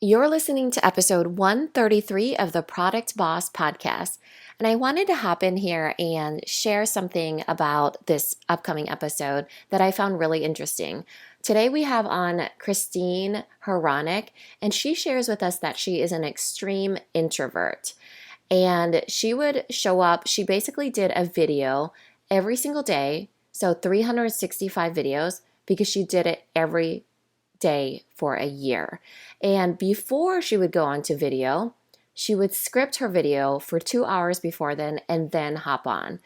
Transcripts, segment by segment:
You're listening to episode 133 of the Product Boss podcast. And I wanted to hop in here and share something about this upcoming episode that I found really interesting. Today we have on Christine Hronec, and she shares with us that she is an extreme introvert. And she would show up, she basically did a video every single day, so 365 videos, because she did it every day for a year. And before she would go on to video, she would script her video for 2 hours before then and hop on.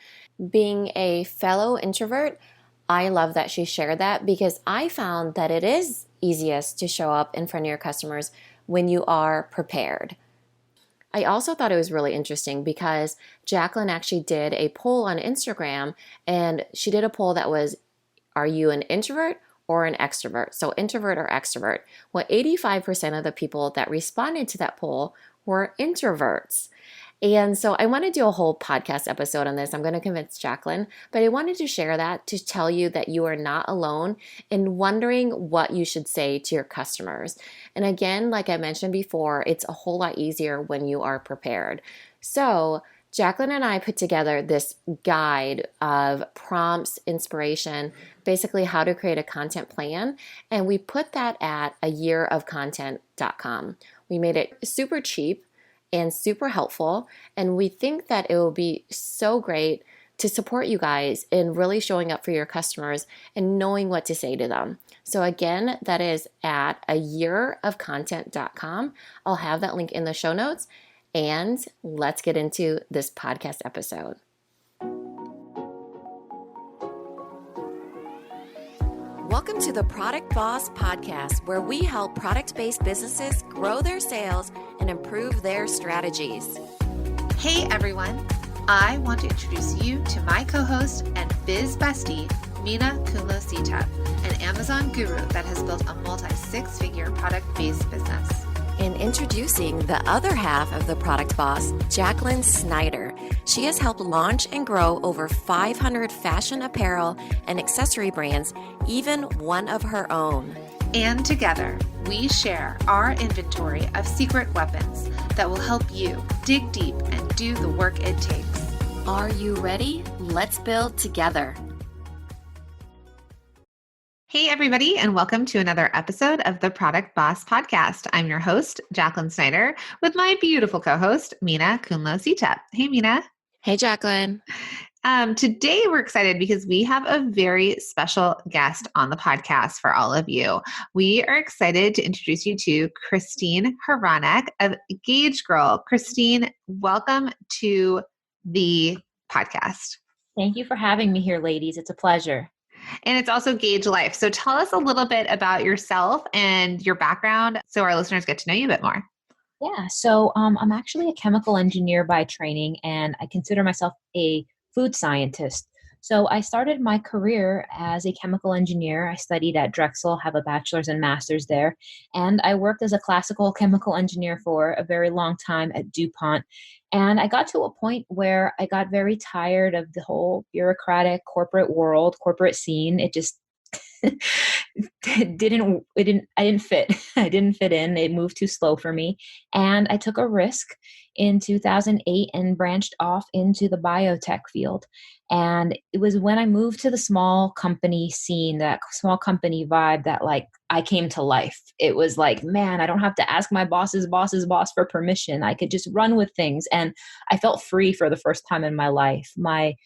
Being a fellow introvert, I love that she shared that because I found that it is easiest to show up in front of your customers when you are prepared. I also thought it was really interesting because Jacqueline actually did a poll on Instagram, and she did a poll that was, are you an introvert or an extrovert? So introvert or extrovert. Well, 85% of the people that responded to that poll were introverts. And so I want to do a whole podcast episode on this. I'm going to convince Jacqueline, but I wanted to share that to tell you that you are not alone in wondering what you should say to your customers. And again, like I mentioned before, it's a whole lot easier when you are prepared. So Jacqueline and I put together this guide of prompts, inspiration, basically how to create a content plan, and we put that at ayearofcontent.com. We made it super cheap and super helpful, and we think that it will be so great to support you guys in really showing up for your customers and knowing what to say to them. So again, that is at ayearofcontent.com. I'll have that link in the show notes. And let's get into this podcast episode. Welcome to the Product Boss podcast, where we help product-based businesses grow their sales and improve their strategies. Hey everyone, I want to introduce you to my co-host and biz bestie, Mina Kunlo-Sitep, an Amazon guru that has built a multi-six-figure product-based business. And introducing the other half of the Product Boss, Jacqueline Snyder. She has helped launch and grow over 500 fashion apparel and accessory brands, even one of her own. And together, we share our inventory of secret weapons that will help you dig deep and do the work it takes. Are you ready? Let's build together. Hey, everybody, and welcome to another episode of the Product Boss Podcast. I'm your host, Jacqueline Snyder, with my beautiful co-host, Mina Kunlo-Sitep. Hey, Mina. Hey, Jacqueline. Today, we're excited because we have a very special guest on the podcast for all of you. We are excited to introduce you to Christine Hronec of Gauge Girl. Christine, welcome to the podcast. Thank you for having me here, ladies. It's a pleasure. And it's also Gauge Life. So tell us a little bit about yourself and your background so our listeners get to know you a bit more. Yeah, so I'm actually a chemical engineer by training, and I consider myself a food scientist. So I started my career as a chemical engineer. I studied at Drexel, have a bachelor's and master's there, and I worked as a classical chemical engineer for a very long time at DuPont. And I got to a point where I got very tired of the whole bureaucratic corporate world, corporate scene. It just I didn't fit. I didn't fit in. It moved too slow for me. And I took a risk in 2008 and branched off into the biotech field. And it was when I moved to the small company scene, that small company vibe, that like I came to life. It was like, man, I don't have to ask my boss's boss for permission. I could just run with things. And I felt free for the first time in my life. My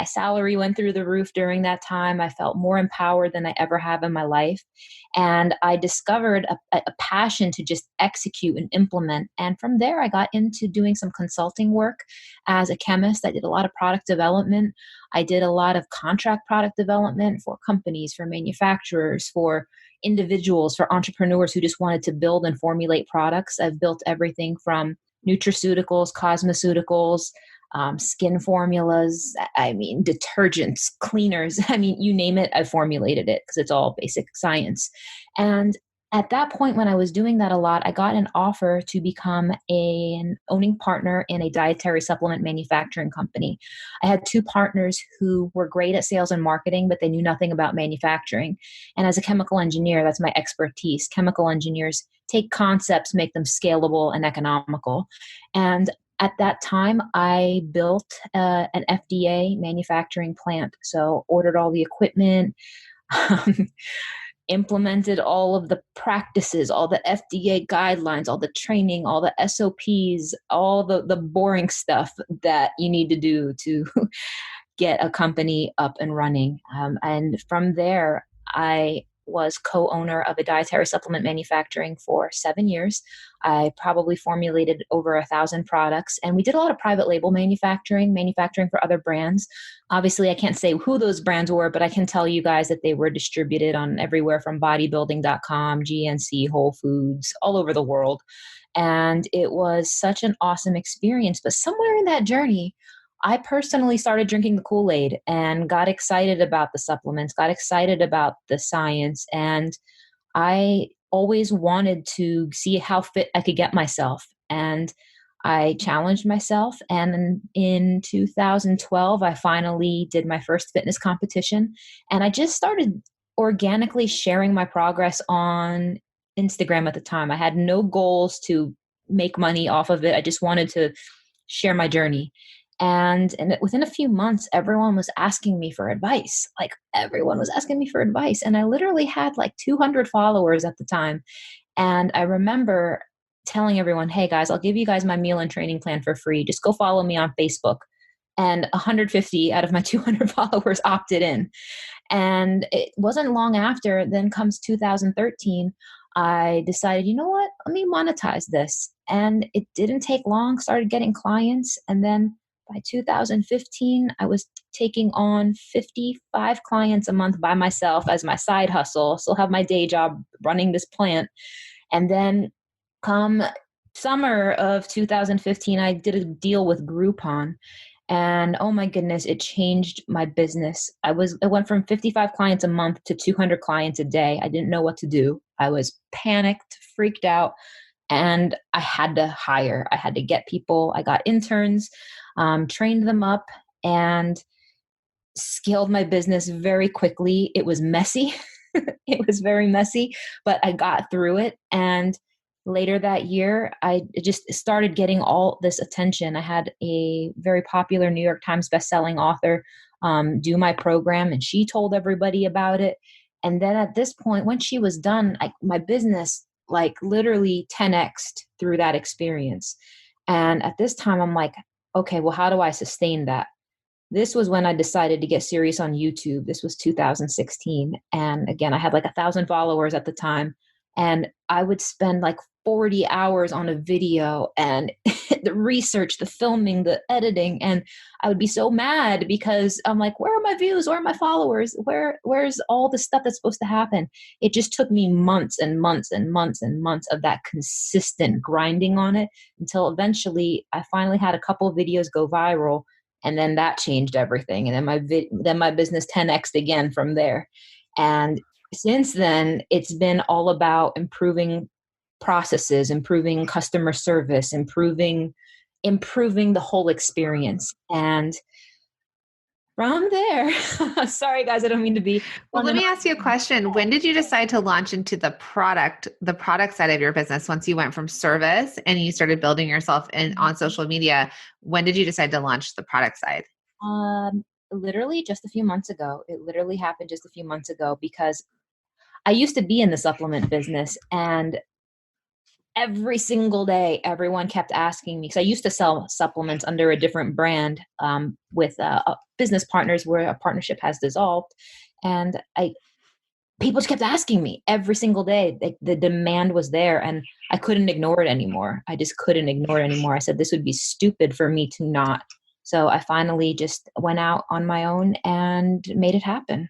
salary went through the roof during that time. I felt more empowered than I ever have in my life. And I discovered a passion to just execute and implement. And from there, I got into doing some consulting work as a chemist. I did a lot of product development. I did a lot of contract product development for companies, for manufacturers, for individuals, for entrepreneurs who just wanted to build and formulate products. I've built everything from nutraceuticals, cosmeceuticals, skin formulas, detergents, cleaners. You name it, I formulated it because it's all basic science. And at that point, when I was doing that a lot, I got an offer to become an owning partner in a dietary supplement manufacturing company. I had two partners who were great at sales and marketing, but they knew nothing about manufacturing. And as a chemical engineer, that's my expertise. Chemical engineers take concepts, make them scalable and economical. And at that time, I built an FDA manufacturing plant. So ordered all the equipment, implemented all of the practices, all the FDA guidelines, all the training, all the SOPs, all the boring stuff that you need to do to get a company up and running. And from there, I was co-owner of a dietary supplement manufacturing for 7 years. I probably formulated over 1,000 products, and we did a lot of private label manufacturing for other brands. Obviously, I can't say who those brands were, but I can tell you guys that they were distributed on everywhere from bodybuilding.com, GNC, Whole Foods, all over the world. And it was such an awesome experience. But somewhere in that journey, I personally started drinking the Kool-Aid and got excited about the supplements, got excited about the science. And I always wanted to see how fit I could get myself. And I challenged myself. And in 2012, I finally did my first fitness competition. And I just started organically sharing my progress on Instagram at the time. I had no goals to make money off of it. I just wanted to share my journey. And within a few months, everyone was asking me for advice. Like everyone was asking me for advice. And I literally had like 200 followers at the time. And I remember telling everyone, hey guys, I'll give you guys my meal and training plan for free. Just go follow me on Facebook. And 150 out of my 200 followers opted in. And it wasn't long after, then comes 2013, I decided, you know what, let me monetize this. And it didn't take long, started getting clients. And then by 2015, I was taking on 55 clients a month by myself as my side hustle. Still have my day job running this plant. And then come summer of 2015, I did a deal with Groupon. And oh my goodness, it changed my business. I went from 55 clients a month to 200 clients a day. I didn't know what to do. I was panicked, freaked out, and I had to hire. I had to get people. I got interns, trained them up, and scaled my business very quickly. It was messy. It was very messy, but I got through it. And later that year, I just started getting all this attention. I had a very popular New York Times bestselling author do my program, and she told everybody about it. And then at this point, when she was done, my business like literally 10x'd through that experience. And at this time, I'm like, okay, well, how do I sustain that? This was when I decided to get serious on YouTube. This was 2016. And again, I had like 1,000 followers at the time. And I would spend like 40 hours on a video and the research, the filming, the editing. And I would be so mad because I'm like, where are my views? Where are my followers? Where's all the stuff that's supposed to happen? It just took me months and months and months and months of that consistent grinding on it until eventually I finally had a couple of videos go viral. And then that changed everything. And then my business 10x'd again from there. And since then, it's been all about improving processes, improving customer service, improving the whole experience. And from there, sorry guys, I don't mean to be. Well, let me ask you a question. When did you decide to launch into the product side of your business once you went from service and you started building yourself on social media? When did you decide to launch the product side? Literally just a few months ago. It literally happened just a few months ago because I used to be in the supplement business, and every single day, everyone kept asking me, because I used to sell supplements under a different brand with business partners where a partnership has dissolved. And people just kept asking me every single day. The demand was there and I couldn't ignore it anymore. I just couldn't ignore it anymore. I said, this would be stupid for me to not. So I finally just went out on my own and made it happen.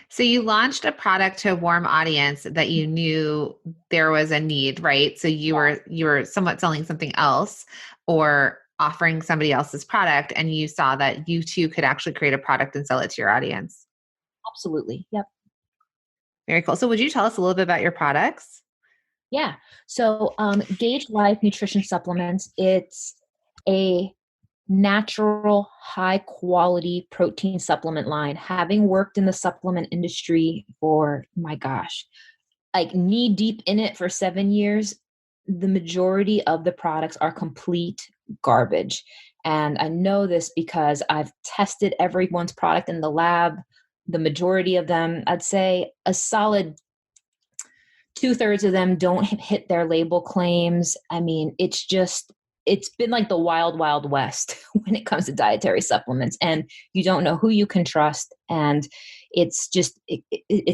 So you launched a product to a warm audience that you knew there was a need, right? So you were somewhat selling something else or offering somebody else's product, and you saw that you too could actually create a product and sell it to your audience. Absolutely. Yep. Very cool. So would you tell us a little bit about your products? Yeah. So, Gage Life Nutrition Supplements, it's a natural, high quality protein supplement line. Having worked in the supplement industry for, my gosh, like knee deep in it for 7 years, the majority of the products are complete garbage. And I know this because I've tested everyone's product in the lab. The majority of them, I'd say a solid 2/3 of them don't hit their label claims. I mean, it's been like the wild, wild west when it comes to dietary supplements, and you don't know who you can trust. And it's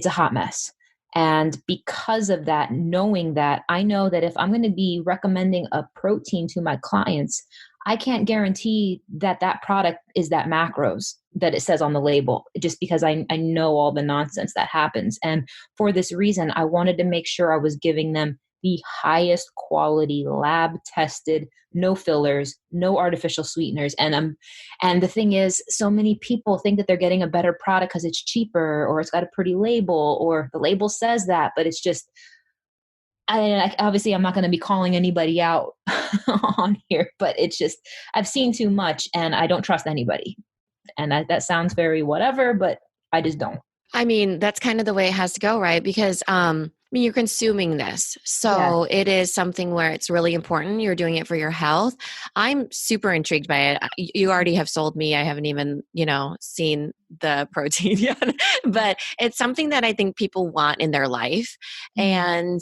a hot mess. And because of that, knowing that, I know that if I'm going to be recommending a protein to my clients, I can't guarantee that that product is that macros that it says on the label, just because I know all the nonsense that happens. And for this reason, I wanted to make sure I was giving them the highest quality, lab tested, no fillers, no artificial sweeteners. And the thing is, so many people think that they're getting a better product because it's cheaper or it's got a pretty label or the label says that, but it's just, obviously I'm not going to be calling anybody out on here, but it's just, I've seen too much and I don't trust anybody. And that sounds very whatever, but I just don't. I mean, that's kind of the way it has to go, right? Because I mean, you're consuming this. Yeah. So it is something where it's really important. You're doing it for your health. I'm super intrigued by it. You already have sold me. I haven't even, seen the protein yet, but it's something that I think people want in their life. And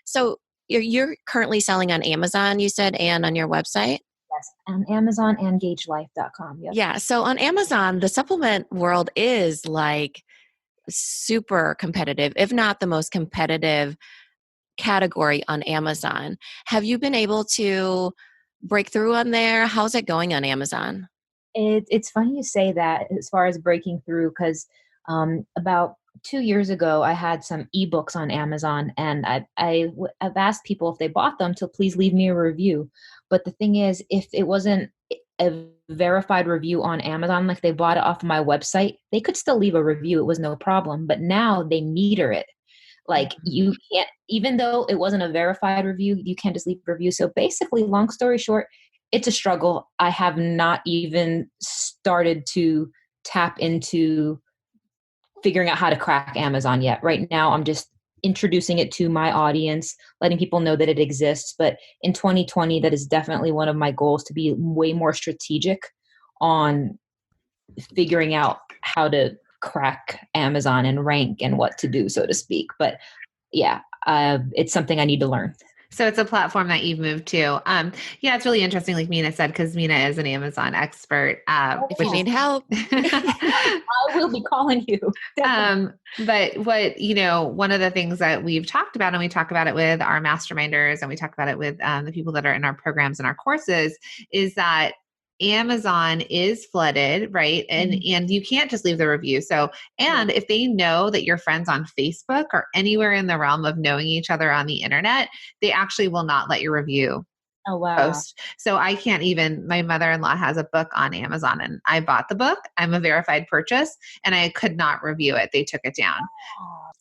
so you're currently selling on Amazon, you said, and on your website? Yes, on Amazon and gagelife.com. Yep. Yeah. So on Amazon, the supplement world is like super competitive, if not the most competitive category on Amazon. Have you been able to break through on there? How's it going on Amazon? It's funny you say that as far as breaking through, because about 2 years ago, I had some ebooks on Amazon, and I've asked people if they bought them to please leave me a review. But the thing is, if it wasn't a verified review on Amazon, like they bought it off my website, they could still leave a review. It was no problem. But now they meter it. Like you can't, even though it wasn't a verified review, you can't just leave a review. So basically, long story short, it's a struggle. I have not even started to tap into figuring out how to crack Amazon yet. Right now, I'm just introducing it to my audience, letting people know that it exists. But in 2020, that is definitely one of my goals, to be way more strategic on figuring out how to crack Amazon and rank and what to do, so to speak. But yeah, it's something I need to learn. So it's a platform that you've moved to. Yeah, it's really interesting, like Mina said, because Mina is an Amazon expert. If you need help, I will be calling you. But one of the things that we've talked about, and we talk about it with our masterminders and we talk about it with the people that are in our programs and our courses, is that Amazon is flooded, right? And you can't just leave the review. So, and if they know that you're friends on Facebook or anywhere in the realm of knowing each other on the internet, they actually will not let your review Oh, wow. post. So I can't even, my mother-in-law has a book on Amazon and I bought the book. I'm a verified purchase and I could not review it. They took it down.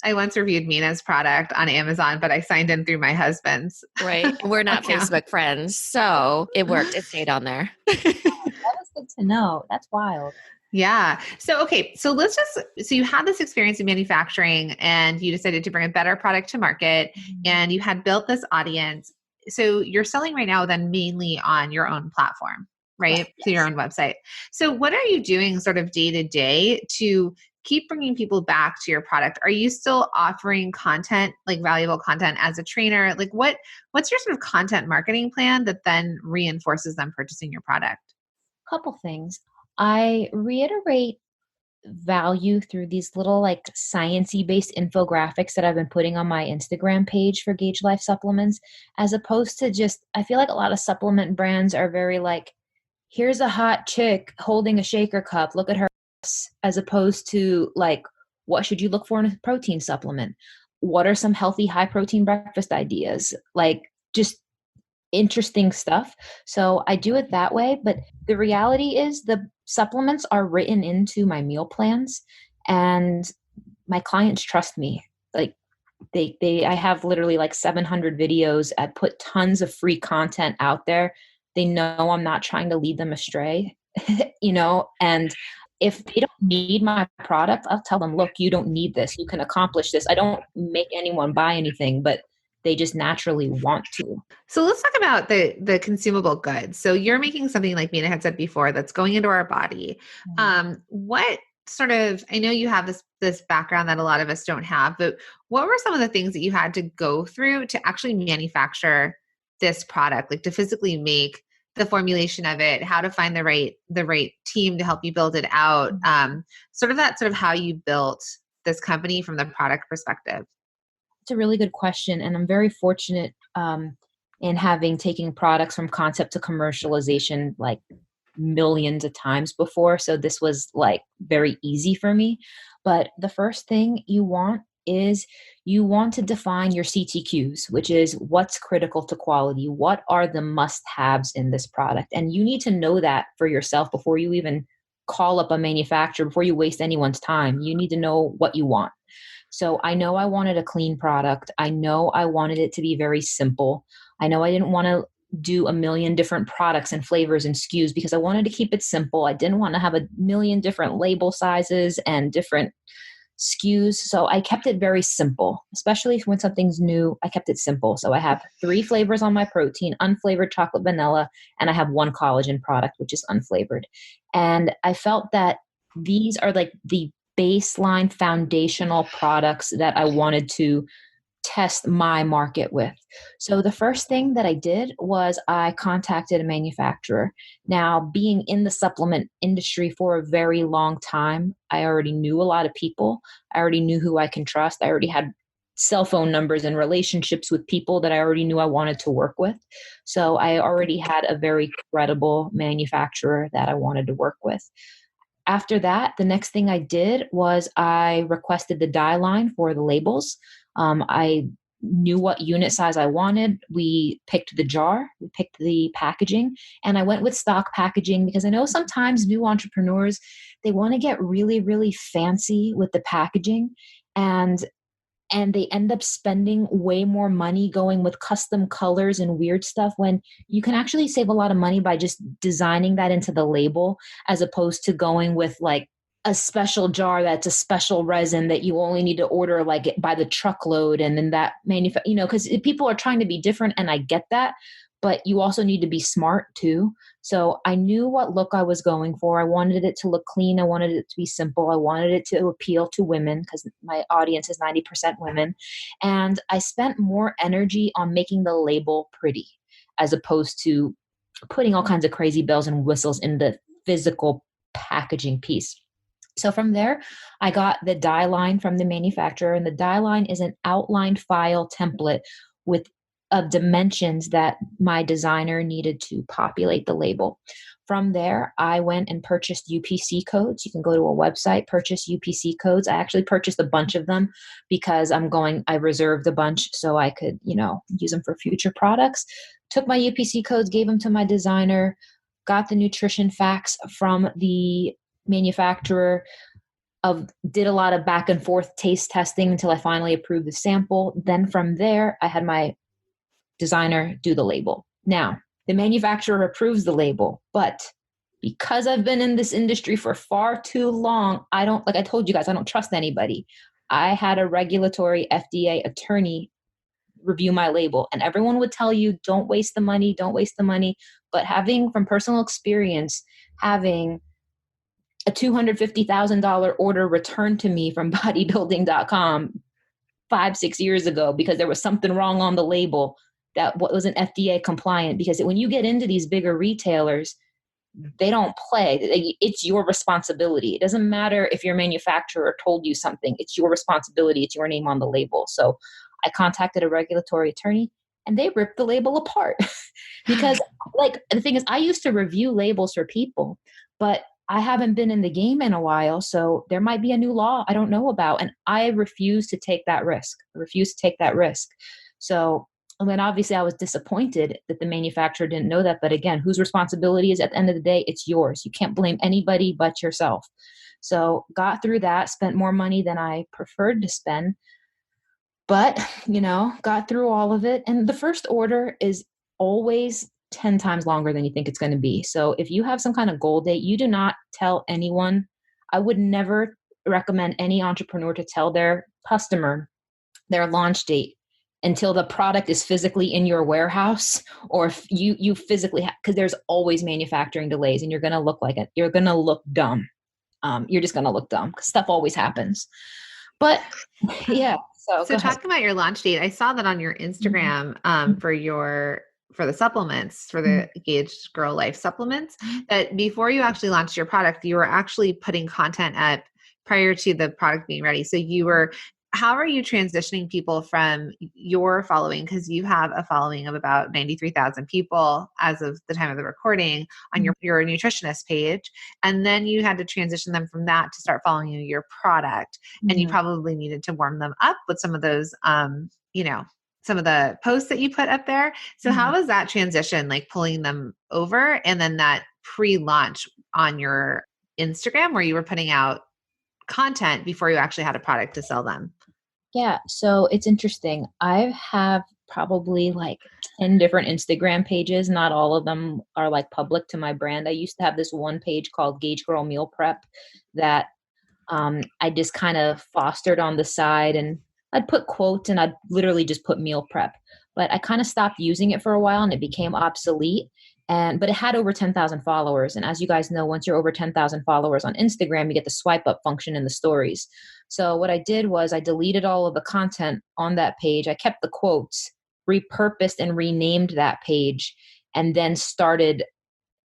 I once reviewed Mina's product on Amazon, but I signed in through my husband's. Right. We're not Facebook friends. So it worked. It stayed on there. That is good to know. That's wild. Yeah. So, okay. So so you had this experience in manufacturing and you decided to bring a better product to market and you had built this audience. So you're selling right now then mainly on your own platform, right? Yes. So your own website. So what are you doing sort of day to day to keep bringing people back to your product? Are you still offering content, like valuable content as a trainer? Like what's your sort of content marketing plan that then reinforces them purchasing your product? Couple things. I reiterate value through these little like sciencey based infographics that I've been putting on my Instagram page for Gage Life supplements, as opposed to just, I feel like a lot of supplement brands are very like, here's a hot chick holding a shaker cup, look at her, as opposed to like, what should you look for in a protein supplement? What are some healthy high protein breakfast ideas? Like just interesting stuff. So I do it that way. But the reality is the supplements are written into my meal plans and my clients trust me. Like I have literally like 700 videos. I put tons of free content out there. They know I'm not trying to lead them astray, and if they don't need my product, I'll tell them, look, you don't need this. You can accomplish this. I don't make anyone buy anything, but they just naturally want to. So let's talk about the consumable goods. So you're making something like Mina had said before that's going into our body. What sort of, I know you have this background that a lot of us don't have, but what were some of the things that you had to go through to actually manufacture this product, like to physically make the formulation of it, how to find the right team to help you build it out, sort of how you built this company from the product perspective? It's a really good question, and I'm very fortunate in having taken products from concept to commercialization like millions of times before. So this was like very easy for me. But the first thing you want is you want to define your CTQs, which is what's critical to quality. What are the must-haves in this product? And you need to know that for yourself before you even call up a manufacturer, before you waste anyone's time. You need to know what you want. So I know I wanted a clean product. I know I wanted it to be very simple. I know I didn't want to do a million different products and flavors and SKUs because I wanted to keep it simple. I didn't want to have a million different label sizes and different SKUs. So I kept it very simple, especially when something's new. I kept it simple. So I have 3 flavors on my protein, unflavored chocolate vanilla, and I have 1 collagen product, which is unflavored. And I felt that these are like the baseline foundational products that I wanted to test my market with. So the first thing that I did was I contacted a manufacturer. Now, being in the supplement industry for a very long time, I already knew a lot of people. I already knew who I can trust. I already had cell phone numbers and relationships with people that I already knew I wanted to work with. So I already had a very credible manufacturer that I wanted to work with. After that, the next thing I did was I requested the dye line for the labels. I knew what unit size I wanted. We picked the jar, we picked the packaging, and I went with stock packaging because I know sometimes new entrepreneurs, they want to get really, really fancy with the packaging. And they end up spending way more money going with custom colors and weird stuff when you can actually save a lot of money by just designing that into the label as opposed to going with like a special jar that's a special resin that you only need to order like by the truckload. And then that because people are trying to be different and I get that, but you also need to be smart too. So I knew what look I was going for. I wanted it to look clean. I wanted it to be simple. I wanted it to appeal to women because my audience is 90% women. And I spent more energy on making the label pretty as opposed to putting all kinds of crazy bells and whistles in the physical packaging piece. So from there, I got the dye line from the manufacturer, and the dye line is an outlined file template with of dimensions that my designer needed to populate the label. From there, I went and purchased UPC codes. You can go to a website, purchase UPC codes. I actually purchased a bunch of them because I reserved a bunch so I could, use them for future products. Took my UPC codes, gave them to my designer, got the nutrition facts from the manufacturer, did a lot of back and forth taste testing until I finally approved the sample. Then from there, I had my designer do the label. Now, the manufacturer approves the label, but because I've been in this industry for far too long, like I told you guys, I don't trust anybody. I had a regulatory FDA attorney review my label, and everyone would tell you, don't waste the money, don't waste the money. But from personal experience, having a $250,000 order returned to me from bodybuilding.com 5-6 years ago because there was something wrong on the label that wasn't FDA compliant, because when you get into these bigger retailers, they don't play. It's your responsibility. It doesn't matter if your manufacturer told you something. It's your responsibility. It's your name on the label. So I contacted a regulatory attorney and they ripped the label apart because the thing is, I used to review labels for people, but I haven't been in the game in a while. So there might be a new law I don't know about. And I refuse to take that risk. So, and then obviously I was disappointed that the manufacturer didn't know that. But again, whose responsibility is at the end of the day? It's yours. You can't blame anybody but yourself. So got through that, spent more money than I preferred to spend. But, got through all of it. And the first order is always 10 times longer than you think it's going to be. So if you have some kind of goal date, you do not tell anyone. I would never recommend any entrepreneur to tell their customer their launch date until the product is physically in your warehouse, or if you physically because there's always manufacturing delays, and you're going to look like it. You're going to look dumb. You're just going to look dumb because stuff always happens. But yeah. So talking about your launch date, I saw that on your Instagram for the supplements, for the Engaged Girl Life supplements, that before you actually launched your product, you were actually putting content up prior to the product being ready. So how are you transitioning people from your following? Because you have a following of about 93,000 people as of the time of the recording on your nutritionist page. And then you had to transition them from that to start following your product. And you probably needed to warm them up with some of those, some of the posts that you put up there. So how was that transition, like pulling them over, and then that pre-launch on your Instagram where you were putting out content before you actually had a product to sell them? Yeah, so it's interesting. I have probably like 10 different Instagram pages. Not all of them are like public to my brand. I used to have this one page called Gage Girl Meal Prep that I just kind of fostered on the side, and I'd put quotes and I'd literally just put meal prep. But I kind of stopped using it for a while and it became obsolete. But it had over 10,000 followers. And as you guys know, once you're over 10,000 followers on Instagram, you get the swipe up function in the stories. So what I did was I deleted all of the content on that page. I kept the quotes, repurposed and renamed that page, and then started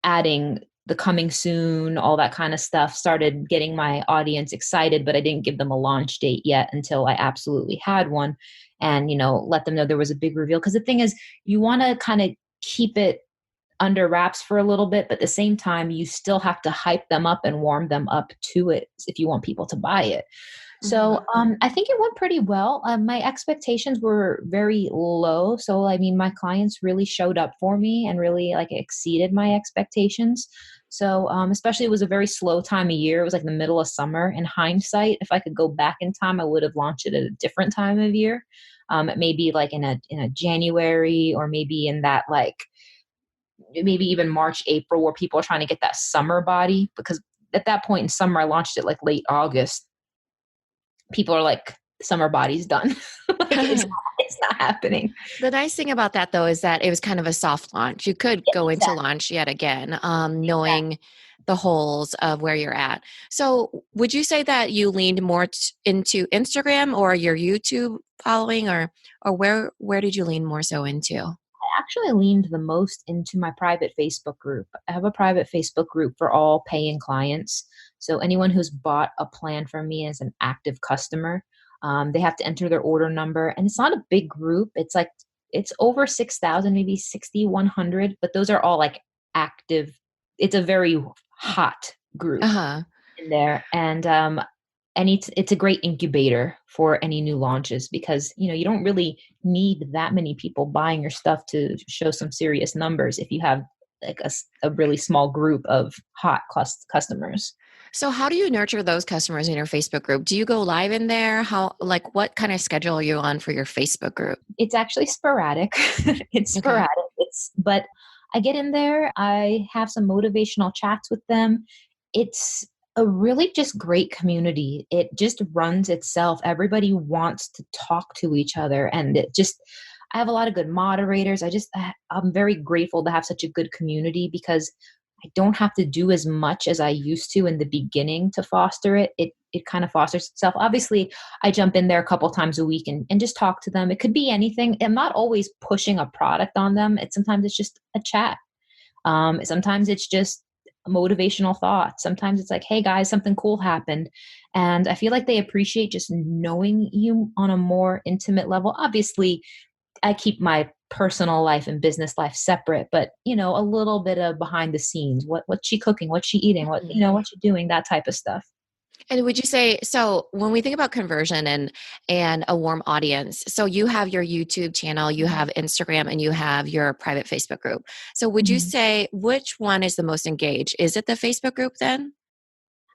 adding the coming soon, all that kind of stuff, started getting my audience excited, but I didn't give them a launch date yet until I absolutely had one, and, let them know there was a big reveal. Because the thing is, you want to kind of keep it under wraps for a little bit, but at the same time, you still have to hype them up and warm them up to it if you want people to buy it. So I think it went pretty well. My expectations were very low. So, my clients really showed up for me and really exceeded my expectations. So especially it was a very slow time of year. It was like the middle of summer. In hindsight, if I could go back in time, I would have launched it at a different time of year. Maybe like in a January, or maybe in that maybe even March, April, where people are trying to get that summer body, because at that point in summer, I launched it like late August. People are like, summer body's done. It's not happening. The nice thing about that, though, is that it was kind of a soft launch. You could go into launch yet again, knowing the holes of where you're at. So would you say that you leaned more into Instagram or your YouTube following, or where did you lean more so into? I actually leaned the most into my private Facebook group. I have a private Facebook group for all paying clients. So anyone who's bought a plan from me as an active customer, they have to enter their order number. And it's not a big group. It's over 6,000, maybe 6,100, but those are all like active. It's a very hot group in there. And it's a great incubator for any new launches, because you don't really need that many people buying your stuff to show some serious numbers if you have like a really small group of hot customers. So how do you nurture those customers in your Facebook group? Do you go live in there? What kind of schedule are you on for your Facebook group? It's actually sporadic. It's sporadic. But I get in there. I have some motivational chats with them. It's a really just great community. It just runs itself. Everybody wants to talk to each other, and I have a lot of good moderators. I'm very grateful to have such a good community, because I don't have to do as much as I used to in the beginning to foster it. It kind of fosters itself. Obviously, I jump in there a couple times a week and just talk to them. It could be anything. I'm not always pushing a product on them. Sometimes it's just a chat. Sometimes it's just motivational thoughts. Sometimes it's like, hey guys, something cool happened. And I feel like they appreciate just knowing you on a more intimate level. Obviously, I keep my personal life and business life separate, but a little bit of behind the scenes. What's she cooking? What's she eating? What's she doing? That type of stuff. And would you say, so when we think about conversion and a warm audience, so you have your YouTube channel, you have Instagram, and you have your private Facebook group. So would you say which one is the most engaged? Is it the Facebook group then?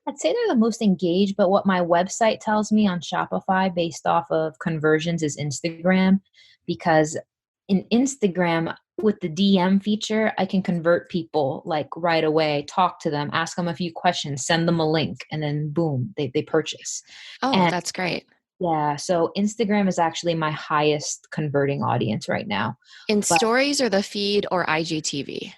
I'd say they're the most engaged, but what my website tells me on Shopify based off of conversions is Instagram, because in Instagram with the DM feature, I can convert people like right away, talk to them, ask them a few questions, send them a link, and then boom, they purchase. Oh, And that's great. yeah, so Instagram is actually my highest converting audience right now. In But stories or the feed or IGTV?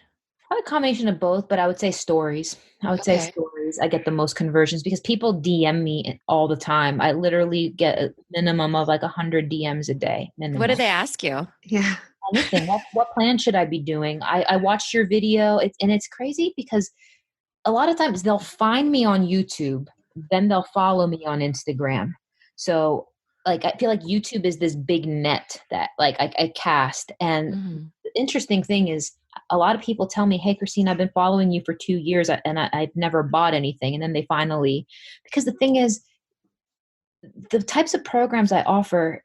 probably a combination of both, but I would say stories. I would say Okay. stories. I get the most conversions because people DM me all the time. I literally get a minimum of like 100 DMs a day, What did minimum. they ask you? Yeah. Anything. What plan should I be doing? I watched your video. And it's crazy because a lot of times they'll find me on YouTube, then they'll follow me on Instagram. So like I feel like YouTube is this big net that like I cast. And Mhm. the interesting thing is a lot of people tell me, "Hey, Christine, I've been following you for 2 years and I've never bought anything." And then they finally, because the thing is, the types of programs I offer,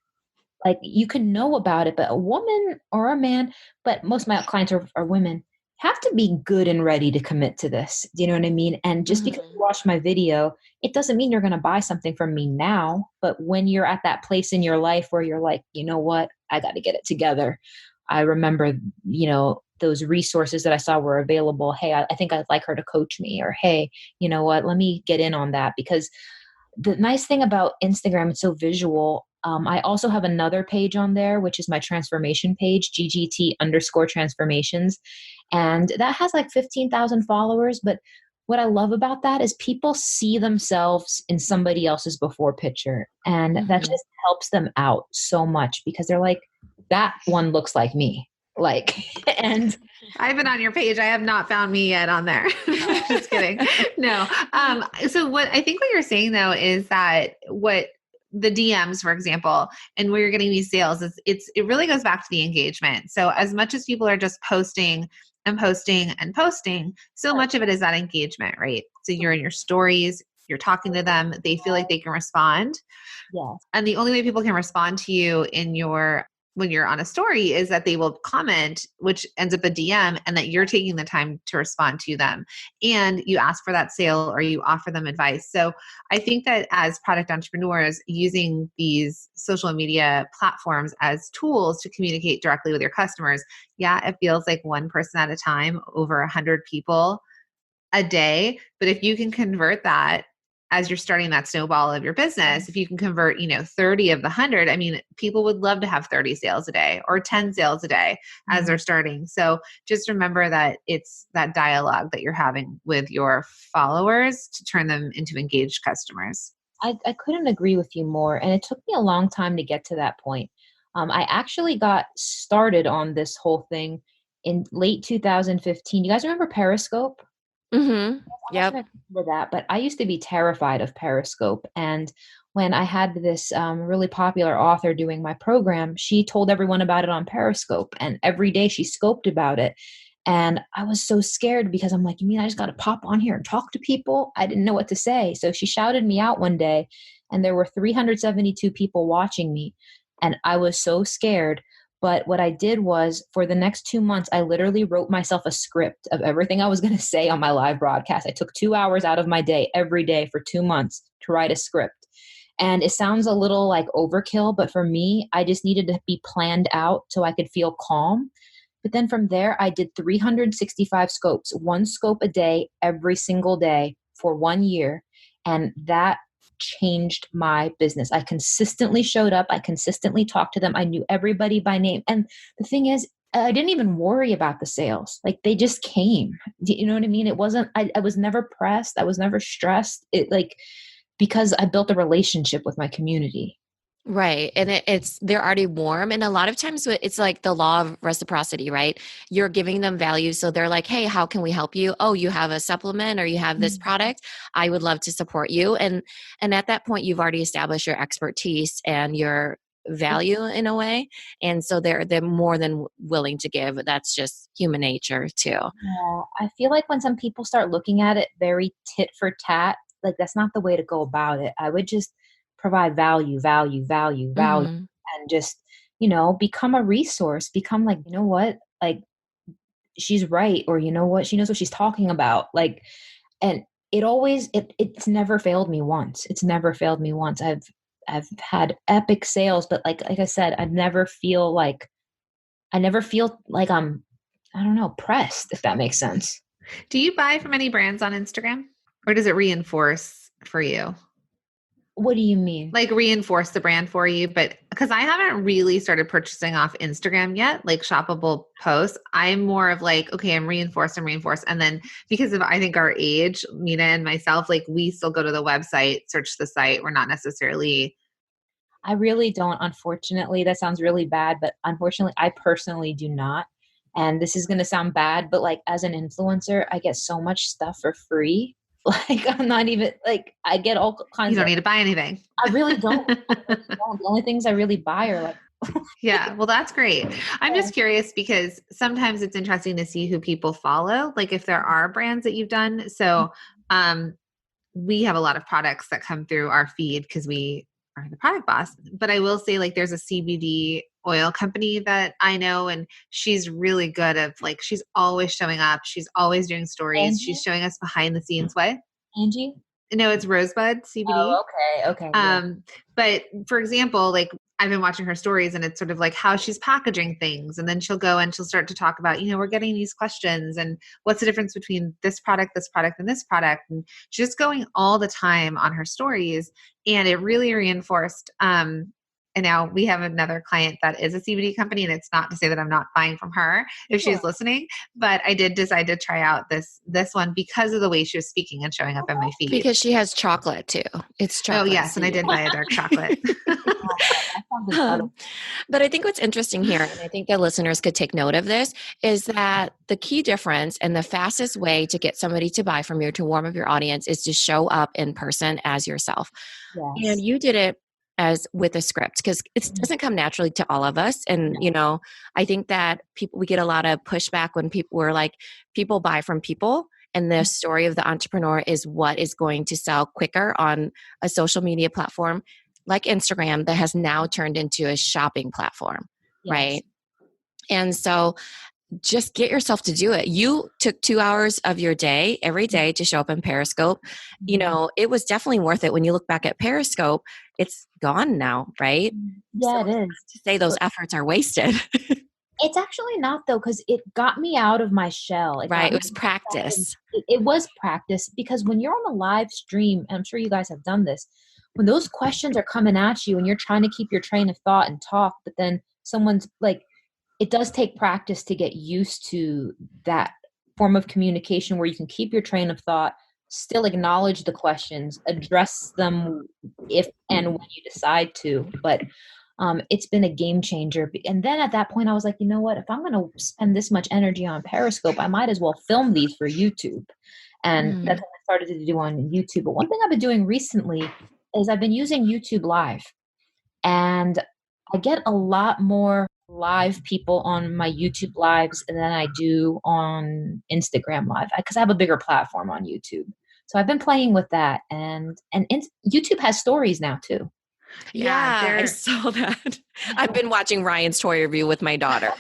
like you can know about it, but a woman or a man, but most of my clients are women, have to be good and ready to commit to this. Do you know what I mean? And just because you Mhm. watch my video, it doesn't mean you're going to buy something from me now. But when you're at that place in your life where you're like, you know what, I got to get it together. I remember, those resources that I saw were available. Hey, I think I'd like her to coach me, or hey, you know what, let me get in on that. Because the nice thing about Instagram, it's so visual. I also have another page on there, which is my transformation page, GGT_transformations. And that has like 15,000 followers. But what I love about that is people see themselves in somebody else's before picture. And that Mhm. just helps them out so much because they're like, that one looks like me. Like, and I've been on your page. I have not found me yet on there. Just kidding. No. So what I think what you're saying though is that what the DMs, for example, and where you're getting these sales is it really goes back to the engagement. So as much as people are just posting and posting and posting, so much of it is that engagement, right? So you're in your stories, you're talking to them, they feel like they can respond. yes. And the only way people can respond to you in your when you're on a story is that they will comment, which ends up a DM, and that you're taking the time to respond to them. And you ask for that sale or you offer them advice. So I think that as product entrepreneurs, using these social media platforms as tools to communicate directly with your customers, yeah, it feels like one person at a time over 100 people a day. But if you can convert that as you're starting that snowball of your business, if you can convert, 30 of the 100, I mean, people would love to have 30 sales a day or 10 sales a day as they're starting. So just remember that it's that dialogue that you're having with your followers to turn them into engaged customers. I couldn't agree with you more. And it took me a long time to get to that point. I actually got started on this whole thing in late 2015. You guys remember Periscope? Mhm. I'm not Yep. sure if you remember that, but I used to be terrified of Periscope. And when I had this really popular author doing my program, she told everyone about it on Periscope. And every day she scoped about it. And I was so scared because I'm like, you mean I just got to pop on here and talk to people? I didn't know what to say. So she shouted me out one day, and there were 372 people watching me. And I was so scared. But what I did was for the next 2 months, I literally wrote myself a script of everything I was going to say on my live broadcast. I took 2 hours out of my day every day for 2 months to write a script. And it sounds a little like overkill, but for me, I just needed to be planned out so I could feel calm. But then from there, I did 365 scopes, one scope a day, every single day for 1 year. And that changed my business. I consistently showed up. I consistently talked to them. I knew everybody by name. And the thing is, I didn't even worry about the sales. Like they just came. Do you know what I mean? It wasn't, I was never pressed. I was never stressed. It like, because I built a relationship with my community. Right. And it's they're already warm. And a lot of times it's like the law of reciprocity, right? You're giving them value. So they're like, hey, how can we help you? Oh, you have a supplement or you have this product. I would love to support you. And at that point, you've already established your expertise and your value in a way. And so they're more than willing to give. That's just human nature too. Yeah, I feel like when some people start looking at it very tit for tat, like that's not the way to go about it. I would just provide value, value, value, value, Hmm. and just, become a resource, become like, you know what, like she's right, or you know what, she knows what she's talking about. Like, and it's never failed me once. It's never failed me once. I've had epic sales, but like I said, I never feel like I'm, I don't know, pressed, if that makes sense. Do you buy from any brands on Instagram, or does it reinforce for you? What do you mean? Like reinforce the brand for you? But because I haven't really started purchasing off Instagram yet, like shoppable posts, I'm more of like, okay, I'm reinforced and reinforced. And then because of, I think our age, Mina and myself, like we still go to the website, search the site. We're not necessarily. I really don't, unfortunately. That sounds really bad, but unfortunately, I personally do not. And this is going to sound bad, but like as an influencer, I get so much stuff for free. Like I'm not even like I get all You kinds don't of. need to buy anything. I really don't. The only things I really buy are like. Yeah, well, that's great. I'm just curious because sometimes it's interesting to see who people follow, like if there are brands that you've done. So, um, we have a lot of products that come through our feed because we are the product boss. But I will say, like, there's a CBD oil company that I know, and she's really good at like, she's always showing up. She's always doing stories. Angie, She's showing us behind the scenes way. Angie. No, it's Rosebud CBD. Oh, okay, okay, yeah. But for example, like I've been watching her stories and it's sort of like how she's packaging things. And then she'll go and she'll start to talk about, we're getting these questions and what's the difference between this product, and this product. And she's just going all the time on her stories. And it really reinforced, and now we have another client that is a CBD company, and it's not to say that I'm not buying from her if she's listening, but I did decide to try out this one because of the way she was speaking and showing up in my feed. Because she has chocolate too. It's chocolate. Oh yes, and I did buy a dark chocolate. But I think what's interesting here, and I think the listeners could take note of this, is that the key difference and the fastest way to get somebody to buy from you to warm up your audience is to show up in person as yourself. Yes. And you did it as with a script because it doesn't come naturally to all of us. And, I think that we get a lot of pushback when people were like, people buy from people. And the story of the entrepreneur is what is going to sell quicker on a social media platform like Instagram that has now turned into a shopping platform, right? And so just get yourself to do it. You took 2 hours of your day every day to show up in Periscope. It was definitely worth it. When you look back at Periscope, it's gone now, right? Yeah, So it is. to say those efforts are wasted. It's actually not though, because it got me out of my shell. Right. It was practice. It was practice because when you're on a live stream, and I'm sure you guys have done this, when those questions are coming at you and you're trying to keep your train of thought and talk, but then someone's like, it does take practice to get used to that form of communication where you can keep your train of thought, still acknowledge the questions, address them if and when you decide to. But it's been a game changer. And then at that point, I was like, you know what? If I'm going to spend this much energy on Periscope, I might as well film these for YouTube. And that's what I started to do on YouTube. But one thing I've been doing recently is I've been using YouTube Live. And I get a lot more live people on my YouTube Lives than I do on Instagram Live because I have a bigger platform on YouTube. So I've been playing with that. And YouTube has stories now too. Yeah, I saw that. I've been watching Ryan's toy review with my daughter.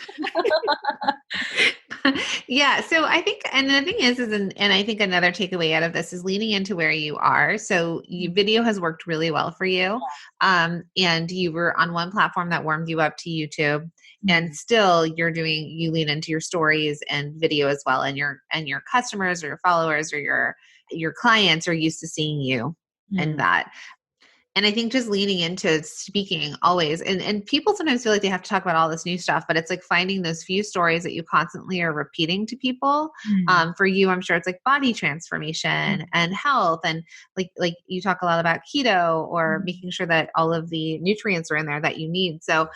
Yeah. So I think, and the thing is, and I think another takeaway out of this is leaning into where you are. So video has worked really well for you. And you were on one platform that warmed you up to YouTube, and still you lean into your stories and video as well. And your customers or your followers or your clients are used to seeing you and that. And I think just leaning into speaking always, and people sometimes feel like they have to talk about all this new stuff, but it's like finding those few stories that you constantly are repeating to people. For you, I'm sure it's like body transformation and health. And like you talk a lot about keto or making sure that all of the nutrients are in there that you need. So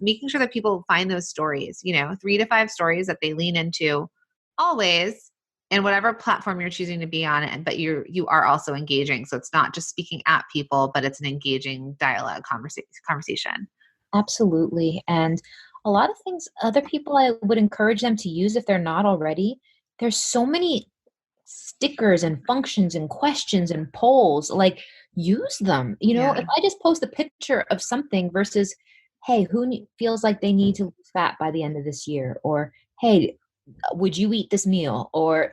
making sure that people find those stories, 3 to 5 stories that they lean into always, and whatever platform you're choosing to be on it, but you are also engaging. So it's not just speaking at people, but it's an engaging dialogue conversation. Absolutely. And a lot of things, other people, I would encourage them to use if they're not already. There's so many stickers and functions and questions and polls, like use them. If I just post a picture of something versus, hey, who feels like they need to lose fat by the end of this year? Or, hey, would you eat this meal? Or,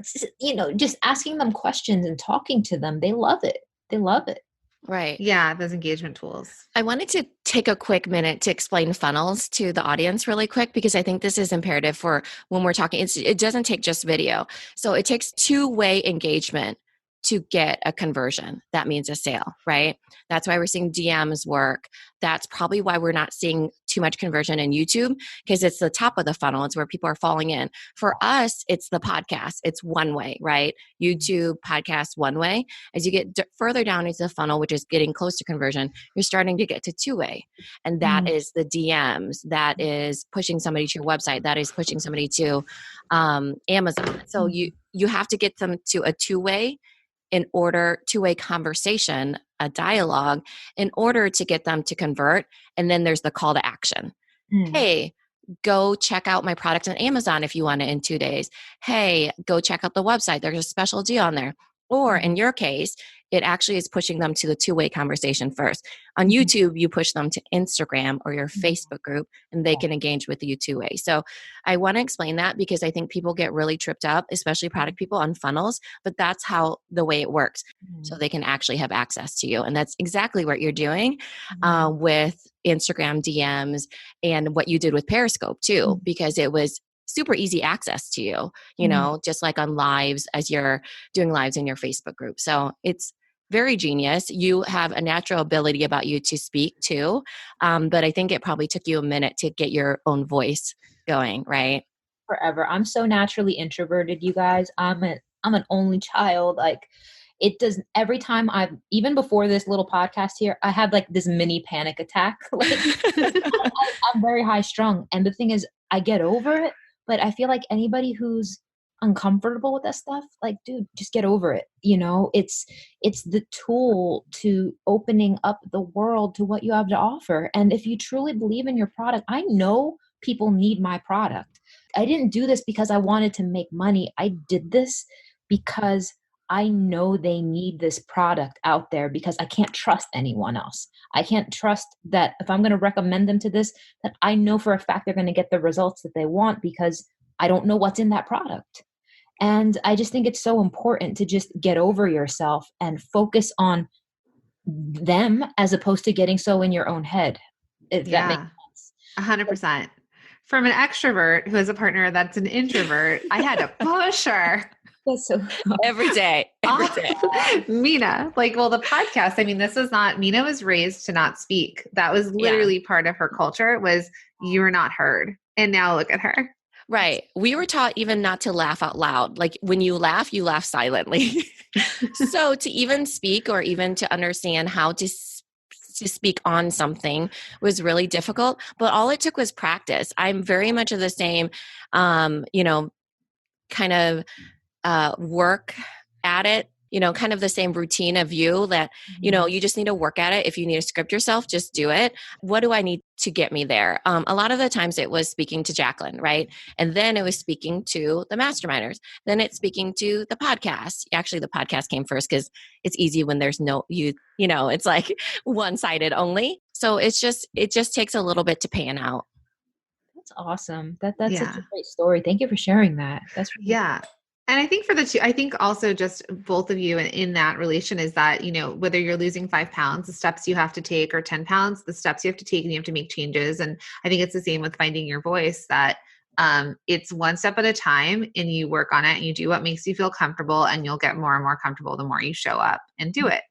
just asking them questions and talking to them. They love it. They love it. Right. Yeah, those engagement tools. I wanted to take a quick minute to explain funnels to the audience really quick, because I think this is imperative for when we're talking. It doesn't take just video. So it takes two-way engagement to get a conversion. That means a sale, right? That's why we're seeing DMs work. That's probably why we're not seeing too much conversion in YouTube, because it's the top of the funnel. It's where people are falling in. For us, it's the podcast. It's one way, right? YouTube, podcast, one way. As you get further down into the funnel, which is getting close to conversion, you're starting to get to two-way. And that is the DMs. That is pushing somebody to your website. That is pushing somebody to Amazon. So you have to get them to a two-way two-way conversation, a dialogue, in order to get them to convert. And then there's the call to action. Hey, go check out my product on Amazon if you want it in 2 days. Hey, go check out the website. There's a special deal on there. Or in your case, it actually is pushing them to the two-way conversation first. On YouTube, you push them to Instagram or your Facebook group, and they can engage with you two-way. So I want to explain that, because I think people get really tripped up, especially product people, on funnels, but that's how the way it works. So they can actually have access to you. And that's exactly what you're doing with Instagram DMs, and what you did with Periscope too, because it was super easy access to you, just like on lives, as you're doing lives in your Facebook group. So it's very genius. You have a natural ability about you to speak too. But I think it probably took you a minute to get your own voice going, right? Forever. I'm so naturally introverted, you guys. I'm an only child. Like, it does, every time even before this little podcast here, I have like this mini panic attack. Like, I'm very high strung. And the thing is, I get over it, but I feel like anybody who's uncomfortable with that stuff, like, dude, just get over it. It's the tool to opening up the world to what you have to offer. And if you truly believe in your product, I know people need my product. I didn't do this because I wanted to make money. I did this because I know they need this product out there, because I can't trust anyone else. I can't trust that if I'm going to recommend them to this, that I know for a fact they're going to get the results that they want, because I don't know what's in that product. And I just think it's so important to just get over yourself and focus on them, as opposed to getting so in your own head, if that makes sense. 100%. From an extrovert who has a partner that's an introvert, I had to push her. Every day. Mina, the podcast, Mina was raised to not speak. That was literally part of her culture, was you're not heard. And now look at her. Right. We were taught even not to laugh out loud. Like, when you laugh silently. So to even speak, or even to understand how to speak on something, was really difficult. But all it took was practice. I'm very much of the same, kind of work at it, kind of the same routine of you, that, you just need to work at it. If you need to script yourself, just do it. What do I need to get me there? A lot of the times it was speaking to Jacqueline, right? And then it was speaking to the masterminders. Then it's speaking to the podcast. Actually, the podcast came first, because it's easy when there's it's like one-sided only. So it just takes a little bit to pan out. That's awesome. That's such a great story. Thank you for sharing that. That's really cool. And I think for the two, I think also just both of you in that relation is that, whether you're losing 5 pounds, the steps you have to take, or 10 pounds, the steps you have to take, and you have to make changes. And I think it's the same with finding your voice, that it's one step at a time, and you work on it, and you do what makes you feel comfortable, and you'll get more and more comfortable the more you show up and do it.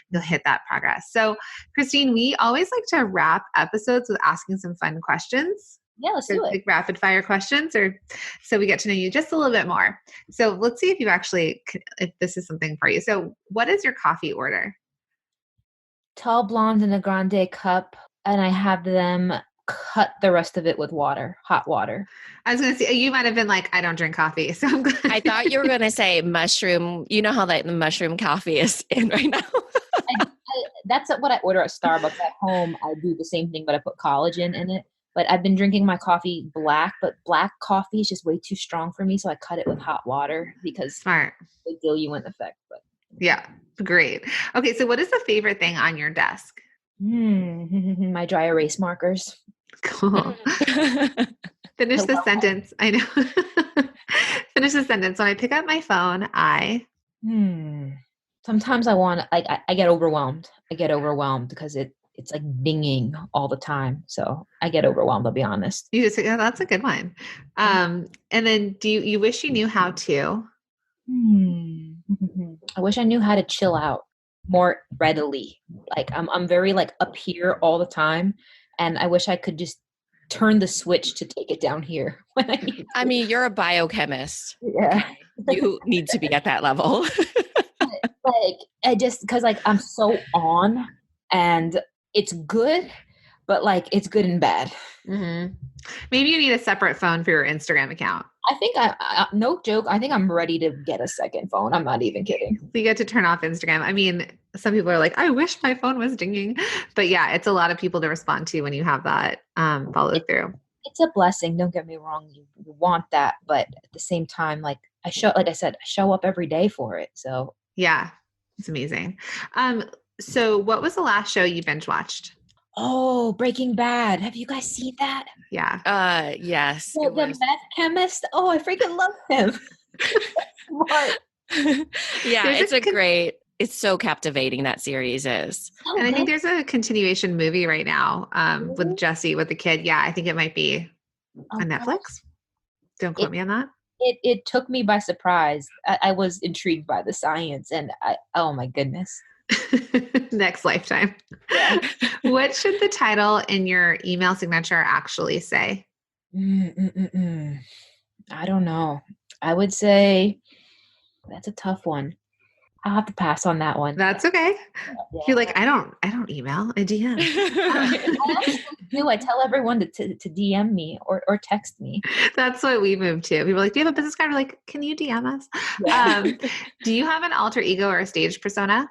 You'll hit that progress. So Christine, we always like to wrap episodes with asking some fun questions. Yeah, let's do it. Like rapid fire questions, so we get to know you just a little bit more. So let's see if this is something for you. So what is your coffee order? Tall blonde in a grande cup, and I have them cut the rest of it with water, hot water. I was going to say, you might have been like, I don't drink coffee. So I'm glad. I thought you were going to say mushroom. You know how the mushroom coffee is in right now. That's what I order at Starbucks. At home, I do the same thing, but I put collagen in it. But I've been drinking my coffee black, but black coffee is just way too strong for me. So I cut it with hot water, because smart, the diluent effect. But yeah, great. Okay. So what is the favorite thing on your desk? My dry erase markers. Cool. Finish the sentence. I know. Finish the sentence. When I pick up my phone, Sometimes I want like I get overwhelmed. I get overwhelmed because it's like dinging all the time. So I get overwhelmed, I'll be honest. Yeah, that's a good one. And then do you wish you knew how to? I wish I knew how to chill out more readily. Like I'm very like up here all the time, and I wish I could just turn the switch to take it down here when I need to. I mean, you're a biochemist. Yeah. You need to be at that level. Like I just because like I'm so on, and it's good, but like it's good and bad. Mm-hmm. Maybe you need a separate phone for your Instagram account. I think no joke. I think I'm ready to get a second phone. I'm not even kidding. So you get to turn off Instagram. I mean, some people are like, I wish my phone was dinging, but yeah, it's a lot of people to respond to when you have that follow through. It's a blessing. Don't get me wrong. You want that, but at the same time, like I show up every day for it. So yeah, it's amazing. So what was the last show you binge watched? Oh, Breaking Bad. Have you guys seen that? Yeah. Yes. The meth chemist. Oh, I freaking love him. What? Yeah, it's so captivating, that series is. And I think there's a continuation movie right now with Jesse, with the kid. Yeah, I think it might be on Netflix. Gosh. Don't quote me on that. It took me by surprise. I was intrigued by the science, and oh my goodness. Next lifetime. Yeah. What should the title in your email signature actually say? I don't know. I would say that's a tough one. I'll have to pass on that one. That's okay. Yeah. You're like, I don't email, I DM. I actually do. I tell everyone to DM me or text me. That's what we moved to. People are like, do you have a business card? We're like, can you DM us? Yeah. Do you have an alter ego or a stage persona?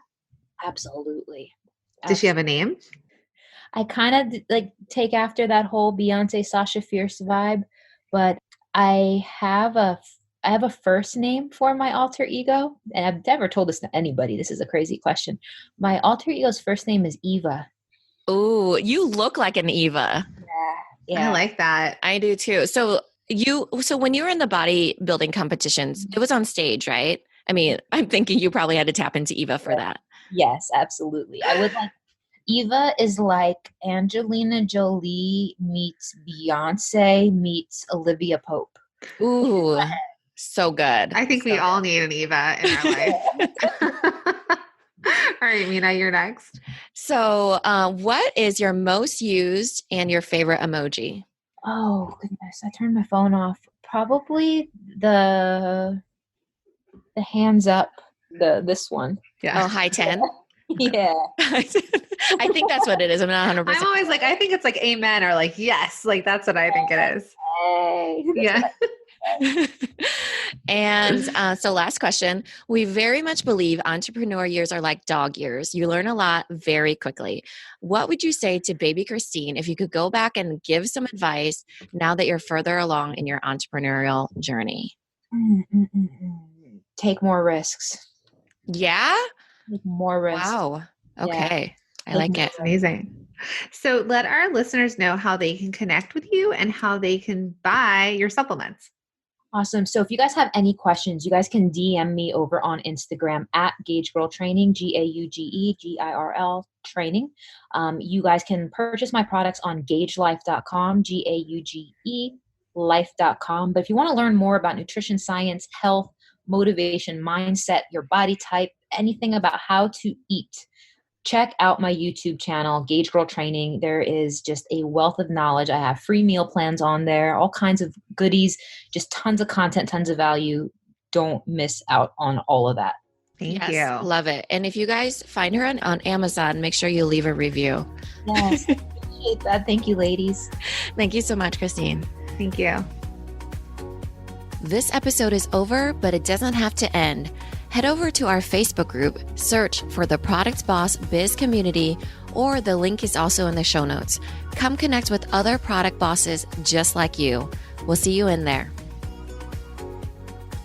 Absolutely. Does she have a name? I kind of like take after that whole Beyonce, Sasha Fierce vibe, but I have a first name for my alter ego, and I've never told this to anybody. This is a crazy question. My alter ego's first name is Eva. Oh, you look like an Eva. Yeah. I like that. I do too. So when you were in the bodybuilding competitions, it was on stage, right? I mean, I'm thinking you probably had to tap into Eva for that. Yes, absolutely. I would like Eva is like Angelina Jolie meets Beyonce meets Olivia Pope. Ooh, so good. I think we all need an Eva in our life. All right, Mina, you're next. So what is your most used and your favorite emoji? Oh, goodness. I turned my phone off. Probably the hands up, this one. Yeah. Oh, high 10? Yeah. I think that's what it is. I'm not 100%. I'm always like, I think it's like amen or like yes. Like that's what I think it is. Hey. Yeah. And so last question. We very much believe entrepreneur years are like dog years. You learn a lot very quickly. What would you say to baby Christine if you could go back and give some advice now that you're further along in your entrepreneurial journey? Take more risks. Yeah? Take more risks. Wow. Okay. Yeah. I like it. Amazing. So let our listeners know how they can connect with you and how they can buy your supplements. Awesome. So if you guys have any questions, you guys can DM me over on Instagram at Gauge Girl Training, GAUGEGIRL Training. You guys can purchase my products on gaugelife.com, GAUGE life.com. But if you want to learn more about nutrition science, health, motivation, mindset, your body type, anything about how to eat, check out my YouTube channel, Gauge Girl Training. There is just a wealth of knowledge. I have free meal plans on there, all kinds of goodies, just tons of content, tons of value. Don't miss out on all of that. Thank you. Love it. And if you guys find her on Amazon, make sure you leave a review. Yes. Appreciate that. Thank you, ladies. Thank you so much, Christine. Thank you. This episode is over, but it doesn't have to end. Head over to our Facebook group, search for the Product Boss Biz Community, or the link is also in the show notes. Come connect with other product bosses just like you. We'll see you in there.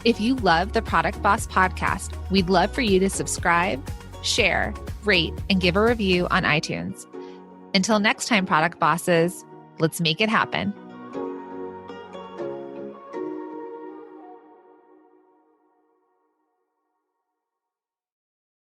If you love the Product Boss podcast, we'd love for you to subscribe, share, rate, and give a review on iTunes. Until next time, Product Bosses, let's make it happen.